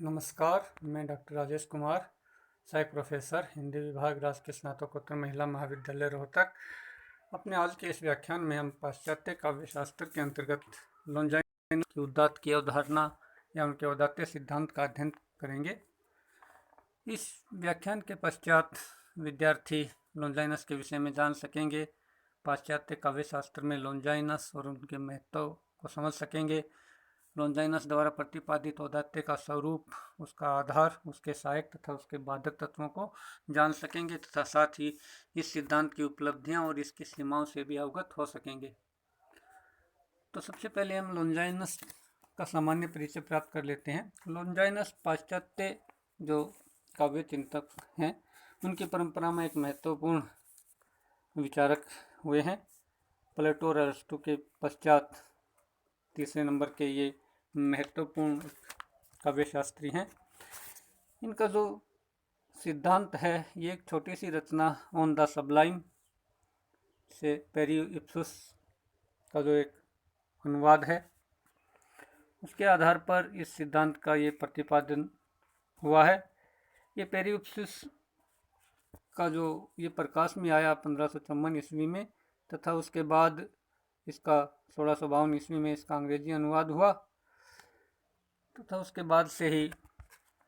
नमस्कार, मैं डॉक्टर राजेश कुमार, सहायक प्रोफेसर हिंदी विभाग, राजकीय स्नातकोत्तर महिला महाविद्यालय रोहतक। अपने आज के इस व्याख्यान में हम पाश्चात्य काव्य शास्त्र के अंतर्गत लॉन्जाइनस की उदात्त की अवधारणा या उनके उदात्त सिद्धांत का अध्ययन करेंगे। इस व्याख्यान के पश्चात विद्यार्थी लॉन्जाइनस के विषय में जान सकेंगे, पाश्चात्य काव्य शास्त्र में लॉन्जाइनस और उनके महत्व को समझ सकेंगे, लॉन्जाइनस द्वारा प्रतिपादित औदात्य का स्वरूप, उसका आधार, उसके सहायक तथा उसके बाधक तत्वों को जान सकेंगे तथा साथ ही इस सिद्धांत की उपलब्धियां और इसकी सीमाओं से भी अवगत हो सकेंगे। तो सबसे पहले हम लॉन्जाइनस का सामान्य परिचय प्राप्त कर लेते हैं। लॉन्जाइनस पाश्चात्य जो काव्य चिंतक हैं उनकी परंपरा में एक महत्वपूर्ण विचारक हुए हैं। प्लेटो और अरिस्टो के पश्चात तीसरे नंबर के ये महत्वपूर्ण काव्य शास्त्री हैं। इनका जो सिद्धांत है ये एक छोटी सी रचना ऑन द सबलाइम से पेरिप्सूस का जो एक अनुवाद है उसके आधार पर इस सिद्धांत का ये प्रतिपादन हुआ है। ये पेरिप्सूस का जो ये प्रकाश में आया 1554 ईस्वी में तथा उसके बाद इसका 1652 ईस्वी में इसका अंग्रेजी अनुवाद हुआ तथा उसके बाद से ही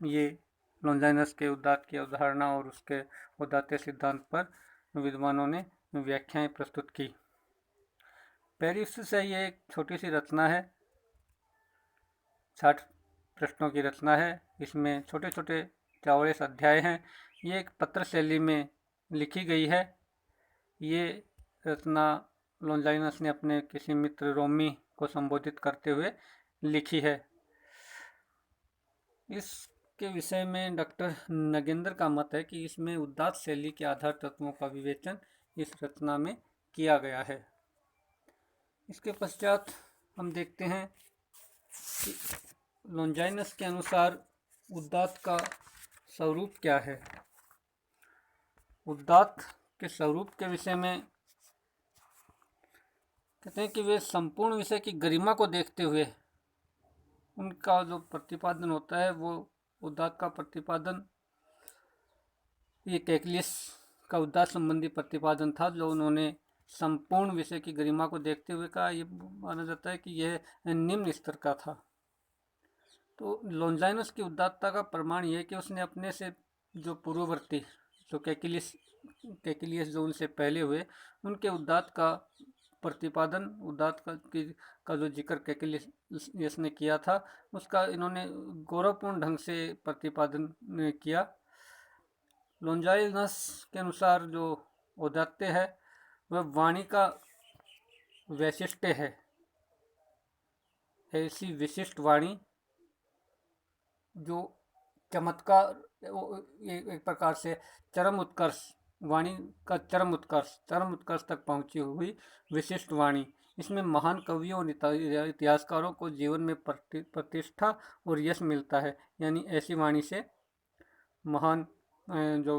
ये लॉन्जाइनस के उदात्त की अवधारणा और उसके उदात्त सिद्धांत पर विद्वानों ने व्याख्याएं प्रस्तुत की। पेरिप्सूस से ये एक छोटी सी रचना है, 60 पृष्ठों की रचना है। इसमें छोटे छोटे 44 अध्याय हैं। ये एक पत्र शैली में लिखी गई है। ये रचना लॉन्जाइनस ने अपने किसी मित्र रोमी को संबोधित करते हुए लिखी है। इसके विषय में डॉक्टर नगेंद्र का मत है कि इसमें उदात्त शैली के आधार तत्वों का विवेचन इस रचना में किया गया है। इसके पश्चात हम देखते हैं कि लॉन्जाइनस के अनुसार उदात्त का स्वरूप क्या है। उदात्त के स्वरूप के विषय में कहते हैं कि वे संपूर्ण विषय की गरिमा को देखते हुए उनका जो प्रतिपादन होता है वो उदात्त का प्रतिपादन ये कैकलिस का उदात्त संबंधी प्रतिपादन था जो उन्होंने संपूर्ण विषय की गरिमा को देखते हुए कहा। ये माना जाता है कि यह निम्न स्तर का था। तो लॉन्जाइनस की उदात्तता का प्रमाण यह है कि उसने अपने से जो पूर्ववर्ती जो कैकिलियस जो उनसे पहले हुए उनके उदात्त का प्रतिपादन, उदात्त का जो जिक्र कैकिलियस ने किया था उसका इन्होंने गौरवपूर्ण ढंग से प्रतिपादन किया। लॉन्जाइनस के अनुसार जो औदात्य है वह वाणी का वैशिष्ट्य है, ऐसी विशिष्ट वाणी जो चमत्कार एक प्रकार से चरम उत्कर्ष, वाणी का चरम उत्कर्ष तक पहुंची हुई विशिष्ट वाणी। इसमें महान कवियों और इतिहासकारों को जीवन में प्रतिष्ठा और यश मिलता है। यानी ऐसी वाणी से महान जो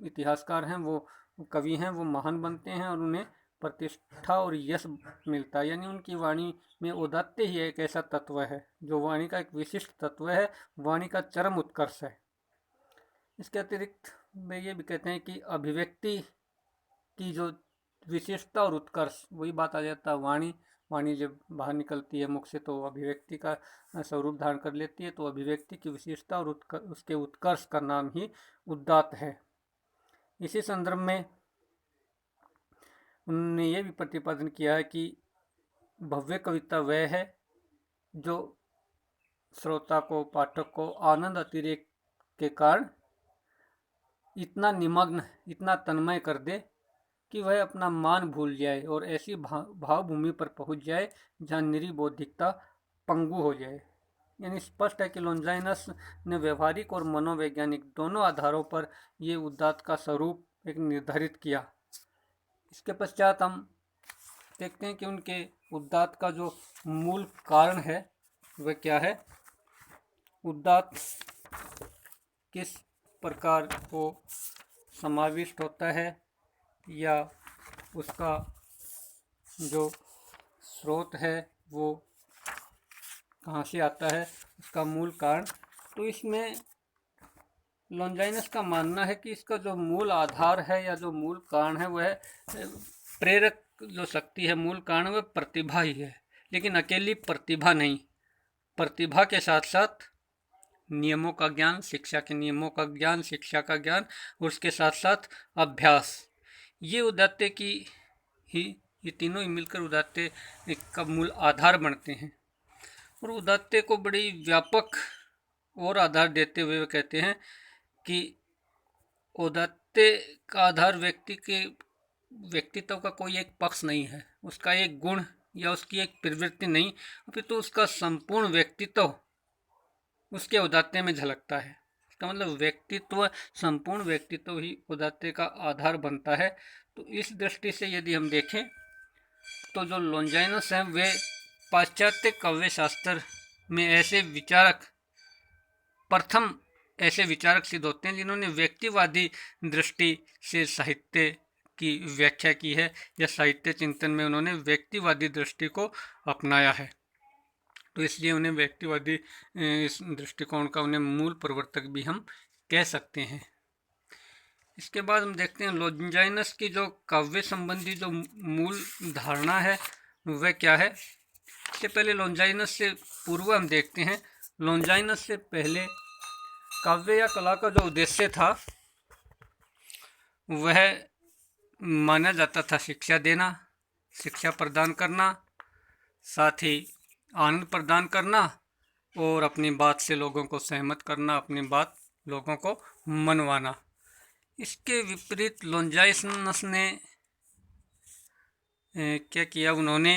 इतिहासकार हैं वो कवि हैं वो महान बनते हैं और उन्हें प्रतिष्ठा और यश मिलता है। यानी उनकी वाणी में औदात्य ही एक ऐसा तत्व है जो वाणी का एक विशिष्ट तत्व है, वाणी का चरम उत्कर्ष है। इसके अतिरिक्त वे ये भी कहते हैं कि अभिव्यक्ति की जो विशेषता और उत्कर्ष, वही बात आ जाता है वाणी जब बाहर निकलती है मुख से तो अभिव्यक्ति का स्वरूप धारण कर लेती है। तो अभिव्यक्ति की विशेषता और उसके उत्कर्ष का नाम ही उदात्त है। इसी संदर्भ में उन्होंने ये भी प्रतिपादन किया है कि भव्य कविता वह है जो श्रोता को, पाठक को आनंद अतिरेक के कारण इतना निमग्न, इतना तन्मय कर दे कि वह अपना मान भूल जाए और ऐसी भावभूमि पर पहुंच जाए जहां निरी बौद्धिकता पंगु हो जाए। यानी स्पष्ट है कि लॉन्जाइनस ने व्यवहारिक और मनोवैज्ञानिक दोनों आधारों पर ये उदात्त का स्वरूप एक निर्धारित किया। इसके पश्चात हम देखते हैं कि उनके उदात्त का जो मूल कारण है वह क्या है। उदात्त किस प्रकार को समाविष्ट होता है या उसका जो स्रोत है वो कहाँ से आता है, उसका मूल कारण तो इसमें लॉन्जाइनस का मानना है कि इसका जो मूल आधार है या जो मूल कारण है वह प्रेरक जो शक्ति है, मूल कारण वह प्रतिभा ही है। लेकिन अकेली प्रतिभा नहीं, प्रतिभा के साथ साथ नियमों का ज्ञान, शिक्षा के नियमों का ज्ञान, शिक्षा का ज्ञान, और उसके साथ साथ अभ्यास, ये उदात्ते की ही, ये तीनों ही मिलकर उदात्ते का मूल आधार बनते हैं। और उदात्ते को बड़ी व्यापक और आधार देते हुए वे कहते हैं कि औदात्य का आधार व्यक्ति के व्यक्तित्व का कोई एक पक्ष नहीं है, उसका एक गुण या उसकी एक प्रवृत्ति नहीं, अपितु उसका संपूर्ण व्यक्तित्व उसके औदात्य में झलकता है। इसका मतलब व्यक्तित्व, संपूर्ण व्यक्तित्व ही औदात्य का आधार बनता है। तो इस दृष्टि से यदि हम देखें तो जो लॉन्जाइनस हैं वे पाश्चात्य काव्य शास्त्र में ऐसे विचारक, प्रथम ऐसे विचारक सिद्ध होते हैं जिन्होंने व्यक्तिवादी दृष्टि से साहित्य की व्याख्या की है, या साहित्य चिंतन में उन्होंने व्यक्तिवादी दृष्टि को अपनाया है। तो इसलिए उन्हें व्यक्तिवादी इस दृष्टिकोण का उन्हें मूल प्रवर्तक भी हम कह सकते हैं। इसके बाद हम देखते हैं लॉन्जाइनस की जो काव्य संबंधी जो मूल धारणा है वह क्या है। इससे पहले लॉन्जाइनस से पूर्व हम देखते हैं, लॉन्जाइनस से पहले काव्य या कला का जो उद्देश्य था वह माना जाता था शिक्षा देना, शिक्षा प्रदान करना, साथ ही आनंद प्रदान करना और अपनी बात से लोगों को सहमत करना, अपनी बात लोगों को मनवाना। इसके विपरीत लॉन्जाइनस ने क्या किया, उन्होंने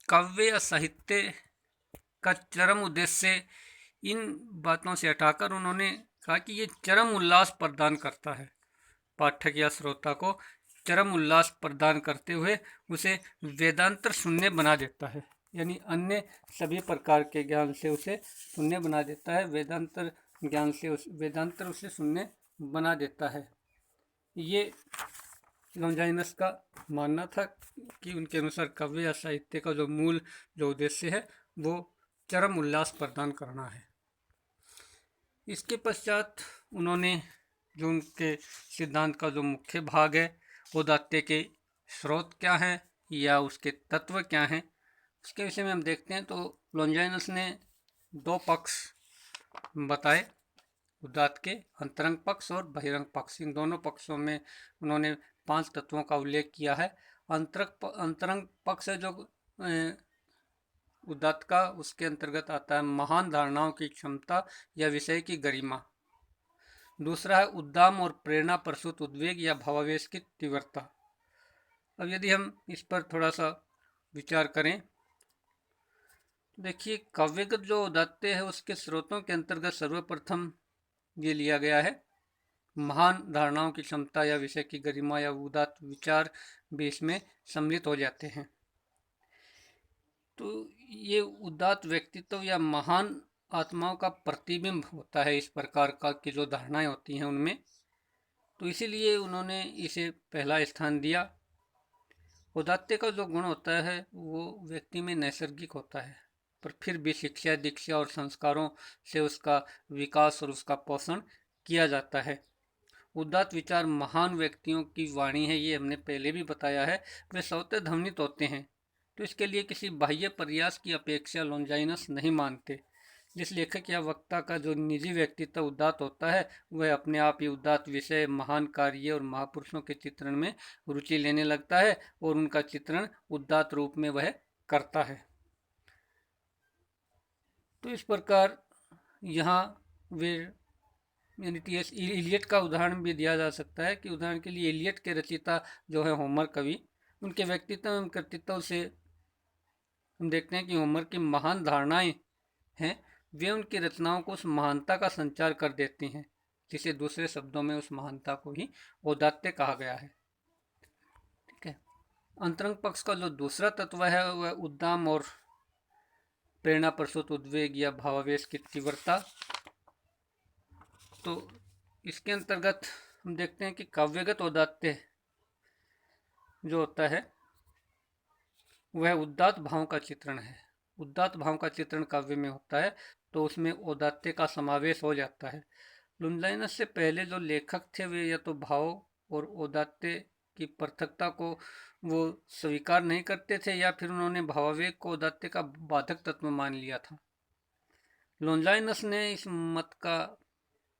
काव्य या साहित्य का चरम उद्देश्य इन बातों से हटाकर उन्होंने कहा कि ये चरम उल्लास प्रदान करता है, पाठक या श्रोता को चरम उल्लास प्रदान करते हुए उसे वेदांतर शून्य बना देता है, यानी अन्य सभी प्रकार के ज्ञान से उसे शून्य बना देता है, वेदांतर ज्ञान से वेदांतर उसे शून्य बना देता है। ये लॉन्जाइनस का मानना था कि उनके अनुसार काव्य या साहित्य का जो मूल जो उद्देश्य है वो चरम उल्लास प्रदान करना है। इसके पश्चात उन्होंने जो उनके सिद्धांत का जो मुख्य भाग है, औदात्य के स्रोत क्या हैं या उसके तत्व क्या हैं, उसके विषय में हम देखते हैं। तो लॉन्जाइनस ने दो पक्ष बताए, उदात्त के अंतरंग पक्ष और बहिरंग पक्ष। इन दोनों पक्षों में उन्होंने 5 तत्वों का उल्लेख किया है। अंतरंग पक्ष है जो उदात्त का, उसके अंतर्गत आता है महान धारणाओं की क्षमता या विषय की गरिमा। दूसरा है उद्दाम और प्रेरणा प्रसूत उद्वेग या भावावेश की तीव्रता। अब यदि हम इस पर थोड़ा सा विचार करें, देखिए काव्यगत जो औदात्य है उसके स्रोतों के अंतर्गत सर्वप्रथम ये लिया गया है महान धारणाओं की क्षमता या विषय की गरिमा या उदात्त विचार भी इसमें सम्मिलित हो जाते हैं। तो ये उदात्त व्यक्तित्व या महान आत्माओं का प्रतिबिंब होता है इस प्रकार का की जो धारणाएं होती हैं उनमें, तो इसीलिए उन्होंने इसे पहला स्थान दिया। औदात्य का जो गुण होता है वो व्यक्ति में नैसर्गिक होता है, पर फिर भी शिक्षा, दीक्षा और संस्कारों से उसका विकास और उसका पोषण किया जाता है। उदात्त विचार महान व्यक्तियों की वाणी है, ये हमने पहले भी बताया है, वे स्वतः ध्वनित होते हैं, तो इसके लिए किसी बाह्य प्रयास की अपेक्षा लॉन्जाइनस नहीं मानते। जिस लेखक या वक्ता का जो निजी व्यक्तित्व उदात्त होता है वह अपने आप ही उदात्त विषय, महान कार्य और महापुरुषों के चित्रण में रुचि लेने लगता है और उनका चित्रण उदात्त रूप में वह करता है। तो इस प्रकार यहाँ वे यानी टी.एस. इलियट का उदाहरण भी दिया जा सकता है कि उदाहरण के लिए इलियट के रचयिता जो है होमर कवि, उनके व्यक्तित्व एवं कर्तृत्व से हम देखते हैं कि होमर की महान धारणाएं हैं, वे उनकी रचनाओं को उस महानता का संचार कर देती हैं, जिसे दूसरे शब्दों में उस महानता को ही औदात्य कहा गया है। ठीक है। अंतरंग पक्ष का जो दूसरा तत्व है वह उद्दाम और प्रेरणा प्रसूत उद्वेग या भावावेश की तीव्रता। तो इसके अंतर्गत हम देखते हैं कि काव्यगत औदात्य जो होता है वह उदात्त भाव का चित्रण है। उदात्त भाव का चित्रण काव्य में होता है, तो उसमें औदात्य का समावेश हो जाता है। लॉन्जाइनस से पहले जो लेखक थे वे या तो भाव और औदात्य की पृथकता को वो स्वीकार नहीं करते थे, या फिर उन्होंने भावावेग को औदात्य का बाधक तत्व मान लिया था। लॉन्जाइनस ने इस मत का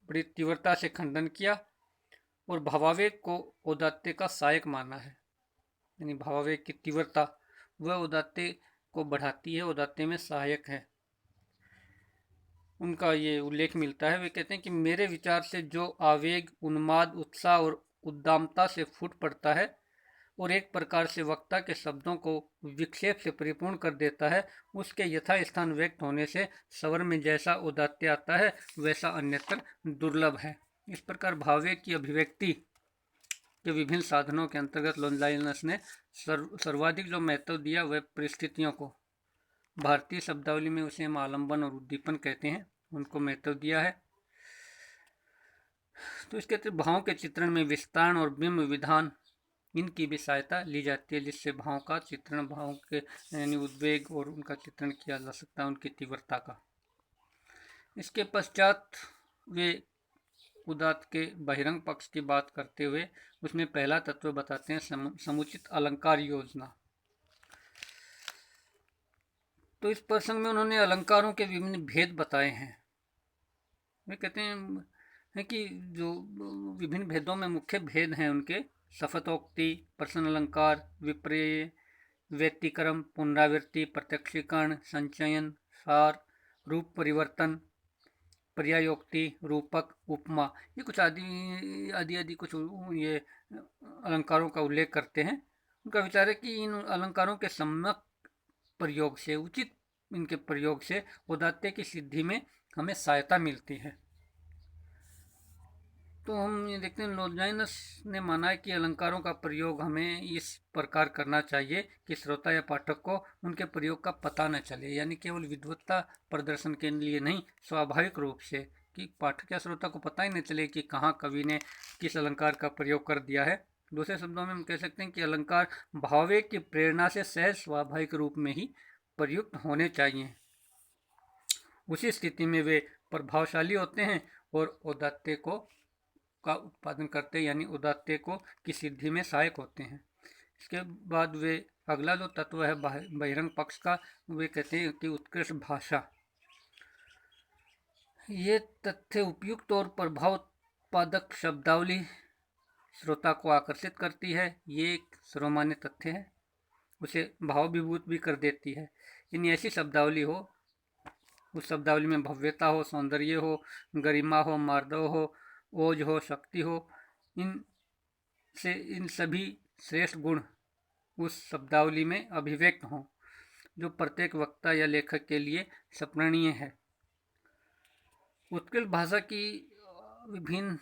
बड़ी तीव्रता से खंडन किया और भावावेग को औदात्य का सहायक माना है। यानी भावावेग की तीव्रता वह औदात्य को बढ़ाती है, औदात्य में सहायक है। उनका ये उल्लेख मिलता है, वे कहते हैं कि मेरे विचार से जो आवेग उन्माद, उत्साह और उद्दामता से फूट पड़ता है और एक प्रकार से वक्ता के शब्दों को विक्षेप से परिपूर्ण कर देता है, उसके यथास्थान व्यक्त होने से स्वर में जैसा औदात्य आता है वैसा अन्यत्र दुर्लभ है। इस प्रकार भावावेग की अभिव्यक्ति के विभिन्न साधनों के अंतर्गत लॉन्जाइनस ने सर्वाधिक जो महत्व दिया वह परिस्थितियों को, भारतीय शब्दावली में उसे हम आलंबन और उद्दीपन कहते हैं, उनको महत्व दिया है। तो इसके अतिरिक्त भावों के चित्रण में विस्तारण और बिंब विधान, इनकी भी सहायता ली जाती है, जिससे भावों का चित्रण, भावों के यानी उद्वेग और उनका चित्रण किया जा सकता है, उनकी तीव्रता का। इसके पश्चात वे उदात्त के बहिरंग पक्ष की बात करते हुए उसमें पहला तत्व बताते हैं समुचित अलंकार योजना। तो इस प्रसंग में उन्होंने अलंकारों के विभिन्न भेद बताए हैं। वे कहते हैं कि जो विभिन्न भेदों में मुख्य भेद हैं उनके शफतोक्ति, प्रश्न अलंकार, विपर्य, व्यतिक्रम, पुनरावृत्ति, प्रत्यक्षीकरण, संचयन, सार, रूप परिवर्तन, पर्यायोक्ति, रूपक, उपमा, ये कुछ आदि आदि आदि कुछ ये अलंकारों का उल्लेख करते हैं। उनका विचार है कि इन अलंकारों के सम्यक प्रयोग से, उचित इनके प्रयोग से औदात्य की सिद्धि में हमें सहायता मिलती है। तो हम ये देखते हैं लॉन्जाइनस ने माना है कि अलंकारों का प्रयोग हमें इस प्रकार करना चाहिए कि श्रोता या पाठक को उनके प्रयोग का पता न चले, यानी केवल विद्वत्ता प्रदर्शन के लिए नहीं, स्वाभाविक रूप से, कि पाठक या श्रोता को पता ही न चले कि कहाँ कवि ने किस अलंकार का प्रयोग कर दिया है। दूसरे शब्दों में हम कह सकते हैं कि अलंकार भावावेग की प्रेरणा से सहज स्वाभाविक रूप में ही प्रयुक्त होने चाहिए। उसी स्थिति में वे प्रभावशाली होते हैं और औदात्य को का उत्पादन करते हैं, यानी उदात्य को की सिद्धि में सहायक होते हैं। इसके बाद वे अगला जो तत्व है बहिरंग पक्ष का, वे कहते हैं कि उत्कृष्ट भाषा। ये तथ्य उपयुक्त और प्रभाव उत्पादक शब्दावली श्रोता को आकर्षित करती है। ये एक सर्वमान्य तथ्य है, उसे भाव विभूत भी कर देती है। यानी ऐसी शब्दावली हो, उस शब्दावली में भव्यता हो, सौंदर्य हो, गरिमा हो, मार्दव हो, ओज हो, शक्ति हो, इन सभी श्रेष्ठ गुण उस शब्दावली में अभिव्यक्त हों, जो प्रत्येक वक्ता या लेखक के लिए स्मरणीय है। उत्कृष्ट भाषा की विभिन्न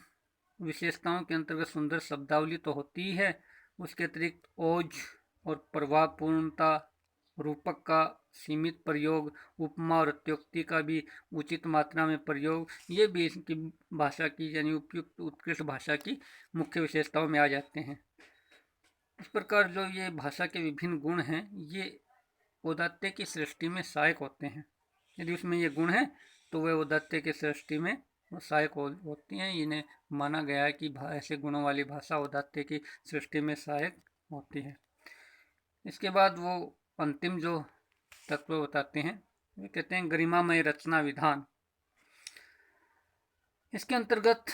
विशेषताओं के अंतर्गत सुंदर शब्दावली तो होती ही है, उसके अतिरिक्त ओज और प्रभावपूर्णता, रूपक का सीमित प्रयोग, उपमा और अत्योक्ति का भी उचित मात्रा में प्रयोग, ये भी इसकी भाषा की यानी उपयुक्त उत्कृष्ट भाषा की मुख्य विशेषताओं में आ जाते हैं। इस प्रकार जो ये भाषा के विभिन्न गुण हैं, ये औदात्य की सृष्टि में सहायक होते हैं। यदि उसमें ये गुण हैं तो वह औदात्य की सृष्टि में सहायक होती हैं। इन्हें माना गया है कि ऐसे गुणों वाली भाषा औदात्य की सृष्टि में सहायक होती है। इसके बाद वो अंतिम जो तत्व बताते हैं, वे कहते हैं गरिमामय रचना विधान। इसके अंतर्गत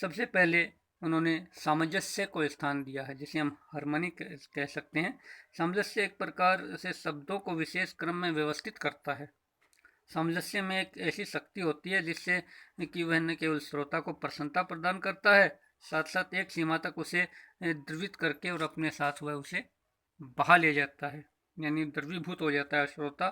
सबसे पहले उन्होंने सामंजस्य को स्थान दिया है, जिसे हम हार्मनी कह सकते हैं। सामंजस्य एक प्रकार से शब्दों को विशेष क्रम में व्यवस्थित करता है। सामंजस्य में एक ऐसी शक्ति होती है जिससे कि वह न केवल श्रोता को प्रसन्नता प्रदान करता है, साथ साथ एक सीमा तक उसे द्रवित करके और अपने साथ वह उसे बहा ले जाता है, यानी द्रवीभूत हो जाता है श्रोता।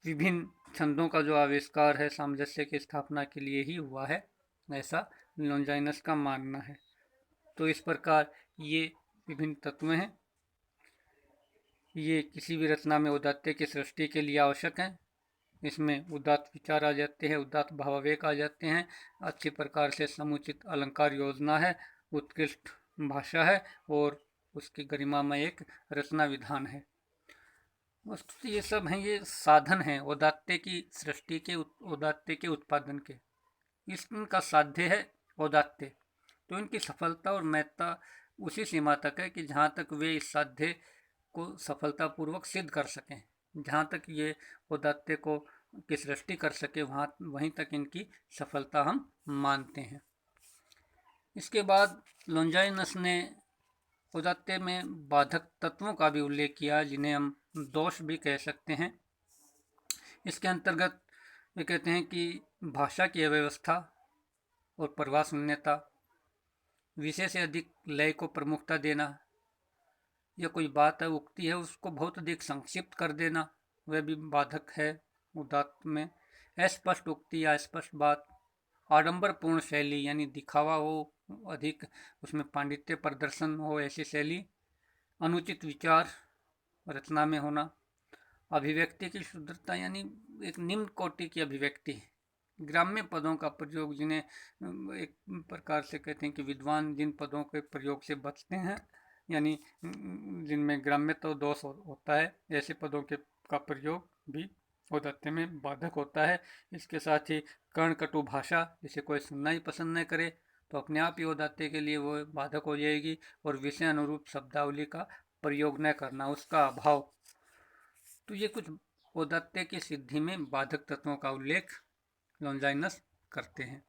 विभिन्न छंदों का जो आविष्कार है सामंजस्य की स्थापना के लिए ही हुआ है, ऐसा लॉन्जाइनस का मानना है। तो इस प्रकार ये विभिन्न तत्व हैं, ये किसी भी रचना में औदात्य की सृष्टि के लिए आवश्यक हैं। इसमें उदात्त विचार आ जाते हैं, उदात्त भावावेग आ जाते हैं, अच्छी प्रकार से समुचित अलंकार योजना है, उत्कृष्ट भाषा है और उसकी गरिमा में एक रचना विधान है। वस्तुतः ये सब हैं, ये साधन हैं औदात्य की सृष्टि के, औदात्य के उत्पादन के। इनका साध्य है औदात्य, तो इनकी सफलता और महत्ता उसी सीमा तक है कि जहाँ तक वे इस साध्य को सफलतापूर्वक सिद्ध कर सकें। जहाँ तक ये औदात्य को की सृष्टि कर सके वहीं तक इनकी सफलता हम मानते हैं। इसके बाद लोंजाइनस ने औदात्य में बाधक तत्वों का भी उल्लेख किया, जिन्हें हम दोष भी कह सकते हैं। इसके अंतर्गत वे कहते हैं कि भाषा की अव्यवस्था और प्रवाह शून्यता, विषय से अधिक लय को प्रमुखता देना, या कोई बात है उक्ति है उसको बहुत अधिक संक्षिप्त कर देना, वह भी बाधक है उदात्त में। अस्पष्ट उक्ति या स्पष्ट बात, आडंबरपूर्ण शैली यानी दिखावा हो अधिक, उसमें पांडित्य प्रदर्शन हो ऐसी शैली, अनुचित विचार रचना में होना, अभिव्यक्ति की शुद्धता यानी एक निम्न कोटि की अभिव्यक्ति, ग्राम्य पदों का प्रयोग, जिन्हें एक प्रकार से कहते हैं कि विद्वान जिन पदों के प्रयोग से बचते हैं, यानी जिनमें ग्राम्य तो दोष होता है, ऐसे पदों के का प्रयोग भी औदात्य में बाधक होता है। इसके साथ ही कर्णकटु भाषा, जिसे कोई सुनना ही पसंद न करे तो अपने आप ही औदात्य के लिए वो बाधक हो जाएगी, और विषय अनुरूप शब्दावली का प्रयोग न करना, उसका अभाव। तो ये कुछ औदात्य की सिद्धि में बाधक तत्वों का उल्लेख लोंजाइनस करते हैं।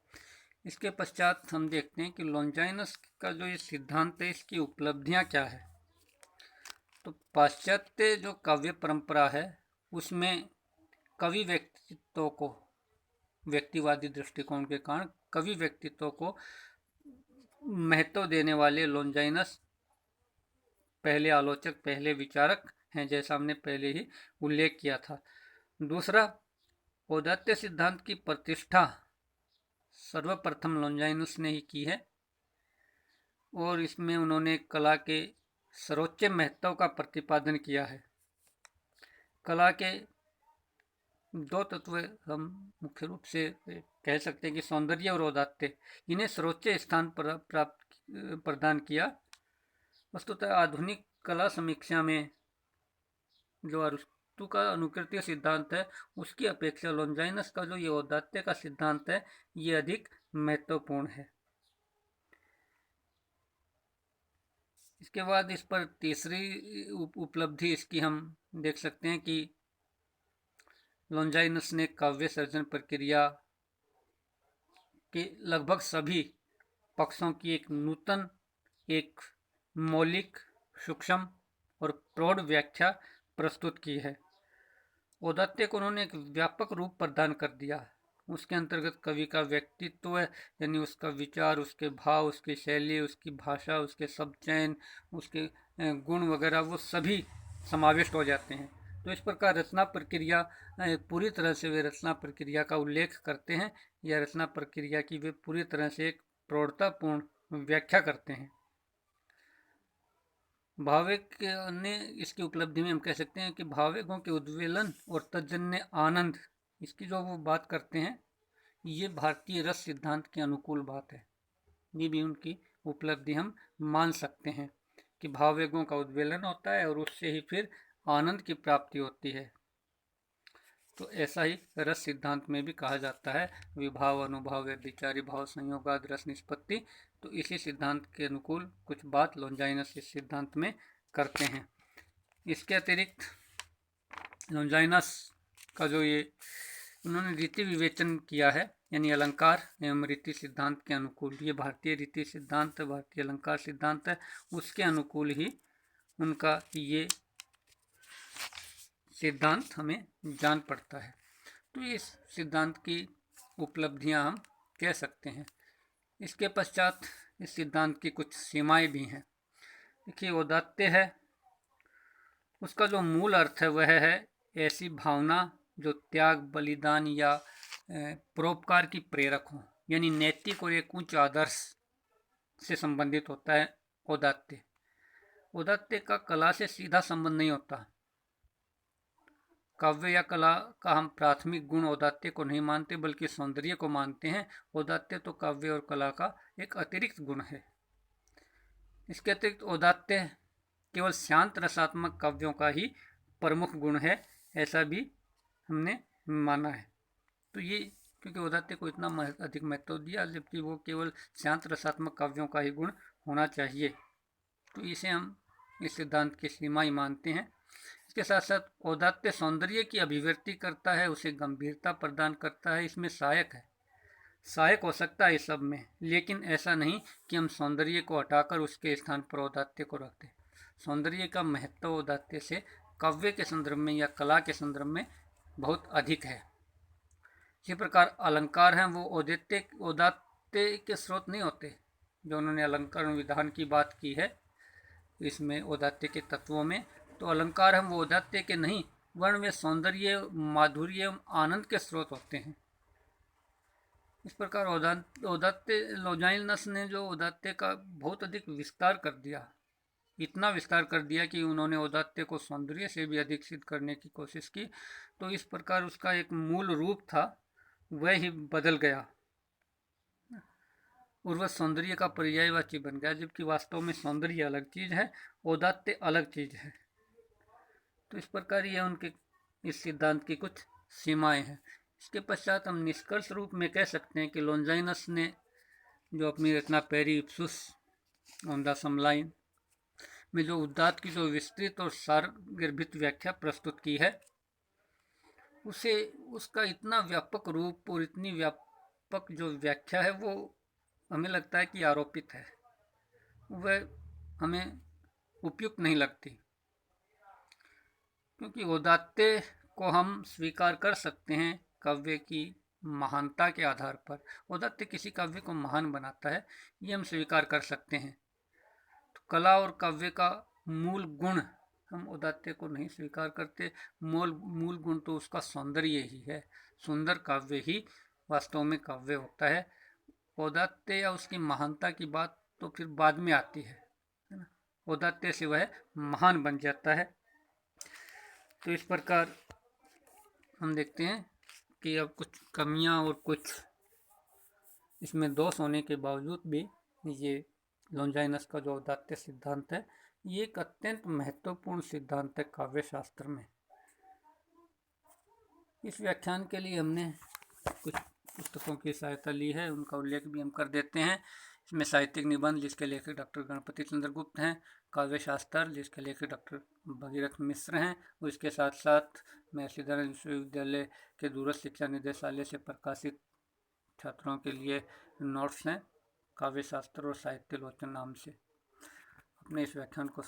इसके पश्चात हम देखते हैं कि लोंजाइनस का जो ये सिद्धांत है, इसकी उपलब्धियां क्या है। तो पाश्चात्य जो काव्य परंपरा है उसमें कवि व्यक्तित्व को, व्यक्तिवादी दृष्टिकोण के कारण कवि व्यक्तित्व को महत्व देने वाले लोंजाइनस पहले आलोचक, पहले विचारक हैं, जैसा हमने पहले ही उल्लेख किया था। दूसरा, औदात्य सिद्धांत की प्रतिष्ठा सर्वप्रथम लोंजाइनस ने ही की है, और इसमें उन्होंने कला के सर्वोच्च महत्व का प्रतिपादन किया है। कला के दो तत्व हम मुख्य रूप से कह सकते हैं कि सौंदर्य और औदात्य, इन्हें सर्वोच्च स्थान प्रदान किया। वस्तुतः आधुनिक कला समीक्षा में जो अरिस्टो का अनुकृतीय सिद्धांत है, उसकी अपेक्षा लोंजाइनस का जो ये औदात्य का सिद्धांत है, ये अधिक महत्वपूर्ण है। इसके बाद इस पर तीसरी उपलब्धि इसकी हम देख सकते हैं कि लोंजाइनस ने काव्य सर्जन प्रक्रिया के लगभग सभी पक्षों की एक नूतन, एक मौलिक, सूक्ष्म और प्रौढ़ व्याख्या प्रस्तुत की है। औदात्य को उन्होंने एक व्यापक रूप प्रदान कर दिया। उसके अंतर्गत कवि का व्यक्तित्व यानी उसका विचार, उसके भाव, उसकी शैली, उसकी भाषा, उसके शब्द चयन, उसके गुण वगैरह, वो सभी समाविष्ट हो जाते हैं। तो इस प्रकार रचना प्रक्रिया, पूरी तरह से वे रचना प्रक्रिया का उल्लेख करते हैं, या रचना प्रक्रिया की वे पूरी तरह से एक प्रौढ़तापूर्ण व्याख्या करते हैं। भाविक ने इसकी उपलब्धि में हम कह सकते हैं कि भाविकों के उद्वेलन और तजन्य आनंद, इसकी जो वो बात करते हैं, ये भारतीय रस सिद्धांत के अनुकूल बात है। ये भी उनकी उपलब्धि हम मान सकते हैं कि भाववेगों का उद्वेलन होता है और उससे ही फिर आनंद की प्राप्ति होती है। तो ऐसा ही रस सिद्धांत में भी कहा जाता है, विभाव, अनुभाव, व्यभिचारी भाव, संयोगाद रस निष्पत्ति। तो इसी सिद्धांत के अनुकूल कुछ बात लोंजाइनस इस सिद्धांत में करते हैं। इसके अतिरिक्त लोंजाइनस का जो ये उन्होंने रीति विवेचन किया है, यानी अलंकार एवं रीति सिद्धांत के अनुकूल, ये भारतीय रीति सिद्धांत, भारतीय अलंकार सिद्धांत है, उसके अनुकूल ही उनका ये सिद्धांत हमें जान पड़ता है। तो इस सिद्धांत की उपलब्धियां हम कह सकते हैं। इसके पश्चात इस सिद्धांत की कुछ सीमाएं भी हैं। देखिए, औदात्य है, उसका जो मूल अर्थ है वह है ऐसी भावना जो त्याग, बलिदान या परोपकार की प्रेरक हो, यानी नैतिक और एक उच्च आदर्श से संबंधित होता है औदात्य। औदात्य का कला से सीधा संबंध नहीं होता। काव्य या कला का हम प्राथमिक गुण औदात्य को नहीं मानते, बल्कि सौंदर्य को मानते हैं। औदात्य तो काव्य और कला का एक अतिरिक्त गुण है। इसके अतिरिक्त औदात्य केवल शांत रसात्मक काव्यों का ही प्रमुख गुण है, ऐसा भी हमने माना है। तो ये क्योंकि उदात्ते को इतना अधिक महत्व दिया, जबकि वो केवल शांत रसात्मक काव्यों का ही गुण होना चाहिए, तो इसे हम इस सिद्धांत की सीमा ही मानते हैं। इसके साथ साथ औदात्य सौंदर्य की अभिव्यक्ति करता है, उसे गंभीरता प्रदान करता है, इसमें सहायक है, सहायक हो सकता है इस सब में, लेकिन ऐसा नहीं कि हम सौंदर्य को हटाकर उसके स्थान पर औदात्य को रखते। सौंदर्य का महत्व औदात्य से काव्य के संदर्भ में या कला के संदर्भ में बहुत अधिक है। इसी प्रकार अलंकार हैं, वो औदात्य के स्रोत नहीं होते। जो उन्होंने अलंकार विधान की बात की है इसमें औदात्य के तत्वों में, तो अलंकार हम वो औदात्य के नहीं, वर्ण में सौंदर्य, माधुर्य, आनंद के स्रोत होते हैं। इस प्रकार औदात्य लॉजाइनस ने जो औदात्य का बहुत अधिक विस्तार कर दिया, इतना विस्तार कर दिया कि उन्होंने औदात्य को सौंदर्य से भी अधिक सिद्ध करने की कोशिश की, तो इस प्रकार उसका एक मूल रूप था वह ही बदल गया, उर्वश सौंदर्य का पर्यायवाची बन गया, जबकि वास्तव में सौंदर्य अलग चीज है, औदात्य अलग चीज है। तो इस प्रकार ये उनके इस सिद्धांत की कुछ सीमाएं हैं। इसके पश्चात हम निष्कर्ष रूप में कह सकते हैं कि लॉन्जाइनस ने जो अपनी रचना पेरिप्सुस ऑन द समलाइन में जो उदात्त की जो विस्तृत और सारगर्भित व्याख्या प्रस्तुत की है, उसे उसका इतना व्यापक रूप और इतनी व्यापक जो व्याख्या है वो हमें लगता है कि आरोपित है, वह हमें उपयुक्त नहीं लगती, क्योंकि औदात्य को हम स्वीकार कर सकते हैं काव्य की महानता के आधार पर। औदात्य किसी काव्य को महान बनाता है, ये हम स्वीकार कर सकते हैं। तो कला और काव्य का मूल गुण हम औदात्य को नहीं स्वीकार करते। मूल गुण तो उसका सौंदर्य ही है, सुंदर काव्य ही वास्तव में काव्य होता है। औदात्य या उसकी महानता की बात तो फिर बाद में आती है ना, औदात्य से वह महान बन जाता है। तो इस प्रकार हम देखते हैं कि अब कुछ कमियां और कुछ इसमें दोष होने के बावजूद भी ये लॉन्जाइनस का जो औदात्य सिद्धांत है, ये एक अत्यंत महत्वपूर्ण सिद्धांत है काव्य शास्त्र में। इस व्याख्यान के लिए हमने कुछ पुस्तकों की सहायता ली है, उनका उल्लेख भी हम कर देते हैं। इसमें साहित्यिक निबंध जिसके लेखक डॉक्टर गणपति चंद्र गुप्त हैं, काव्य शास्त्र जिसके लेखक डॉक्टर भगीरथ मिश्र हैं, और इसके साथ साथ महर्षिधर विश्वविद्यालय के दूरस्थ शिक्षा निदेशालय से प्रकाशित छात्रों के लिए नोट्स हैं, काव्य शास्त्र और साहित्य लोचन नाम से। अपने इस व्याख्यान को